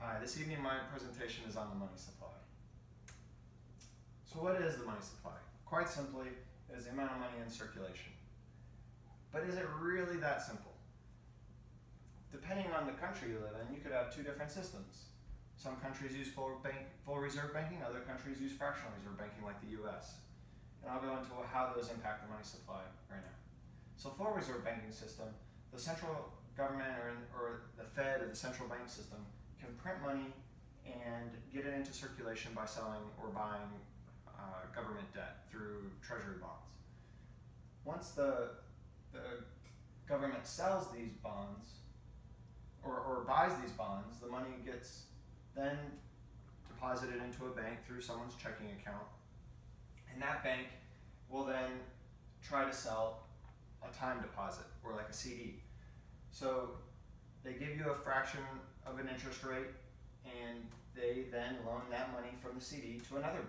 Hi, this evening my presentation is on the money supply. So what is the money supply? Quite simply, it is the amount of money in circulation. But is it really that simple? Depending on the country you live in, you could have two different systems. Some countries use full reserve banking, other countries use fractional reserve banking like the US. And I'll go into how those impact the money supply right now. So full reserve banking system, the central government or the Fed or the central bank system can print money and get it into circulation by selling or buying government debt through treasury bonds. Once the government sells these bonds or buys these bonds, the money gets then deposited into a bank through someone's checking account, and that bank will then try to sell a time deposit or like a CD. So they give you a fraction of an interest rate, and they then loan that money from the CD to another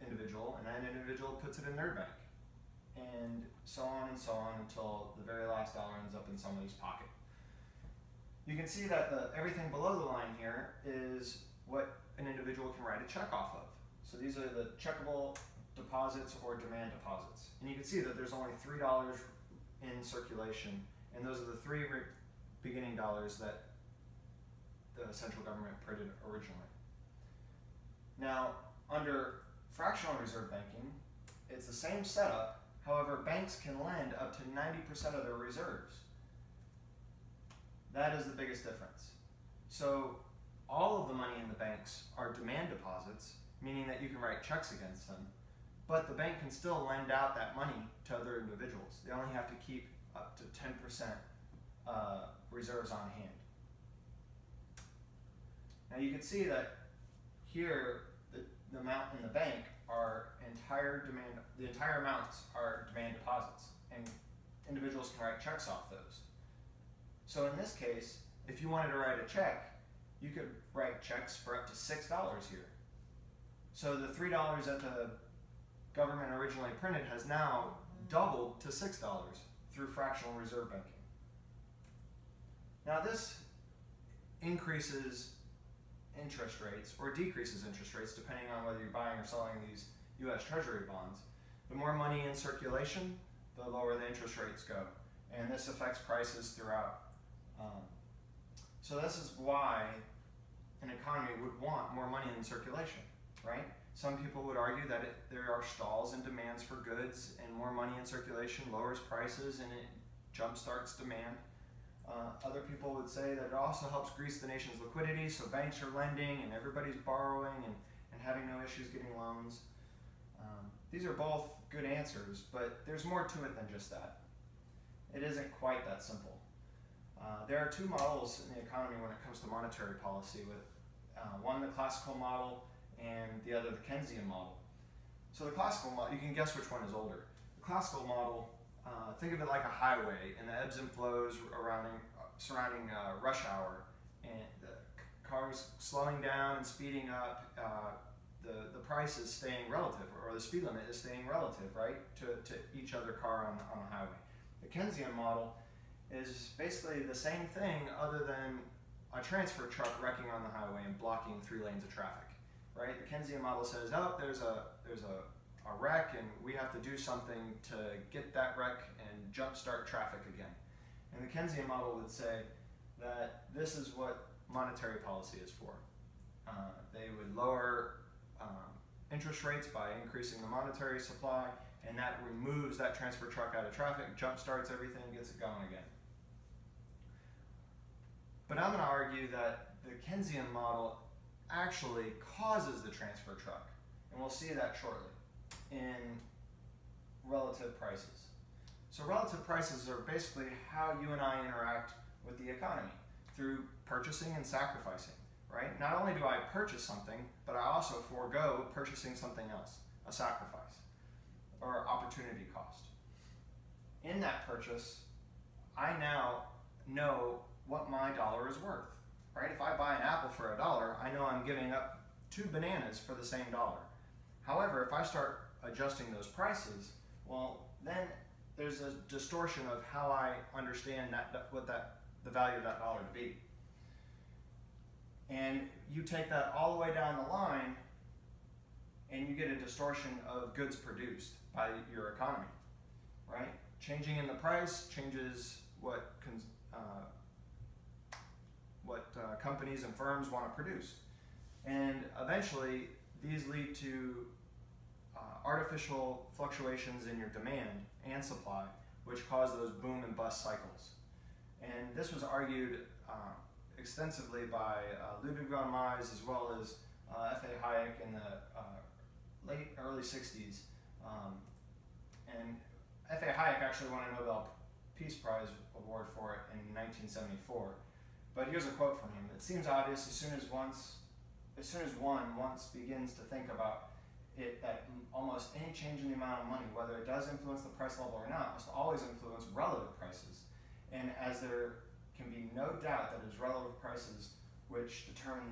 individual, and that individual puts it in their bank, and so on until the very last dollar ends up in somebody's pocket. You can see that everything below the line here is what an individual can write a check off of. So these are the checkable deposits or demand deposits. And you can see that there's only $3 in circulation, and those are the three beginning dollars that the central government printed originally. Now, under fractional reserve banking, it's the same setup. However, banks can lend up to 90% of their reserves. That is the biggest difference. So all of the money in the banks are demand deposits, meaning that you can write checks against them, but the bank can still lend out that money to other individuals. They only have to keep up to 10% reserves on hand. Now you can see that here the amount in the bank are the entire amounts are demand deposits, and individuals can write checks off those. So in this case, if you wanted to write a check, you could write checks for up to $6 here. So the $3 that the government originally printed has now doubled to $6 through fractional reserve banking. Now this increases interest rates or decreases interest rates depending on whether you're buying or selling these US Treasury bonds. The more money in circulation, the lower the interest rates go. And this affects prices throughout. So this is why an economy would want more money in circulation, right? Some people would argue that there are stalls in demands for goods, and more money in circulation lowers prices and it jumpstarts demand. Other people would say that it also helps grease the nation's liquidity, so banks are lending and everybody's borrowing and having no issues getting loans. These are both good answers, but there's more to it than just that. It isn't quite that simple. There are two models in the economy when it comes to monetary policy, with one the classical model and the other the Keynesian model. So the classical model, you can guess which one is older. The classical model, think of it like a highway, and the ebbs and flows surrounding rush hour, and the cars slowing down and speeding up. The price is staying relative, or the speed limit is staying relative, right, to each other car on the highway. The Keynesian model is basically the same thing, other than a transfer truck wrecking on the highway and blocking 3 lanes of traffic, right? The Keynesian model says, oh, there's a wreck, and we have to do something to get that wreck and jumpstart traffic again. And the Keynesian model would say that this is what monetary policy is for. They would lower interest rates by increasing the monetary supply, and that removes that transfer truck out of traffic, jumpstarts everything, gets it going again. But I'm going to argue that the Keynesian model actually causes the transfer truck, and we'll see that shortly, in relative prices. So relative prices are basically how you and I interact with the economy, through purchasing and sacrificing, right? Not only do I purchase something, but I also forego purchasing something else, a sacrifice, or opportunity cost. In that purchase, I now know what my dollar is worth, right? If I buy an apple for $1, I know I'm giving up 2 bananas for the same dollar. However, if I start adjusting those prices, well, then there's a distortion of how I understand the value of that dollar to be. And you take that all the way down the line and you get a distortion of goods produced by your economy, right? Changing in the price changes what companies and firms want to produce. And eventually, these lead to artificial fluctuations in your demand and supply, which cause those boom and bust cycles. And this was argued extensively by Ludwig von Mises as well as F.A. Hayek in the early 60s. And F.A. Hayek actually won a Nobel Peace Prize award for it in 1974. But here's a quote from him. It seems obvious as soon as one once begins to think about it that almost any change in the amount of money, whether it does influence the price level or not, must always influence relative prices. And as there can be no doubt that it is relative prices which determine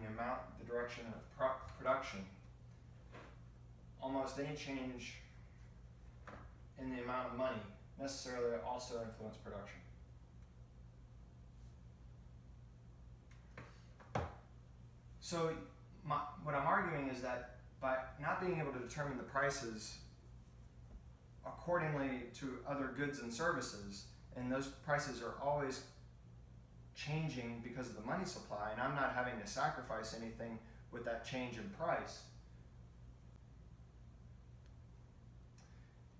the direction of production, almost any change in the amount of money necessarily also influence production. So what I'm arguing is that by not being able to determine the prices accordingly to other goods and services, and those prices are always changing because of the money supply, and I'm not having to sacrifice anything with that change in price.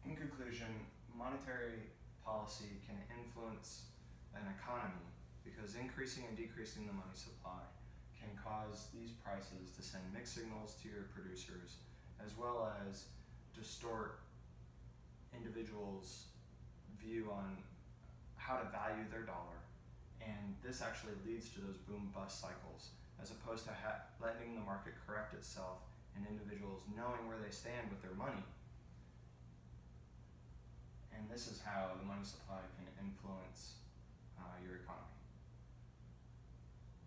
In conclusion, monetary policy can influence an economy because increasing and decreasing the money supply can cause these prices to send mixed signals to your producers, as well as distort individuals' view on how to value their dollar. And this actually leads to those boom-bust cycles, as opposed to letting the market correct itself and individuals knowing where they stand with their money. And this is how the money supply can influence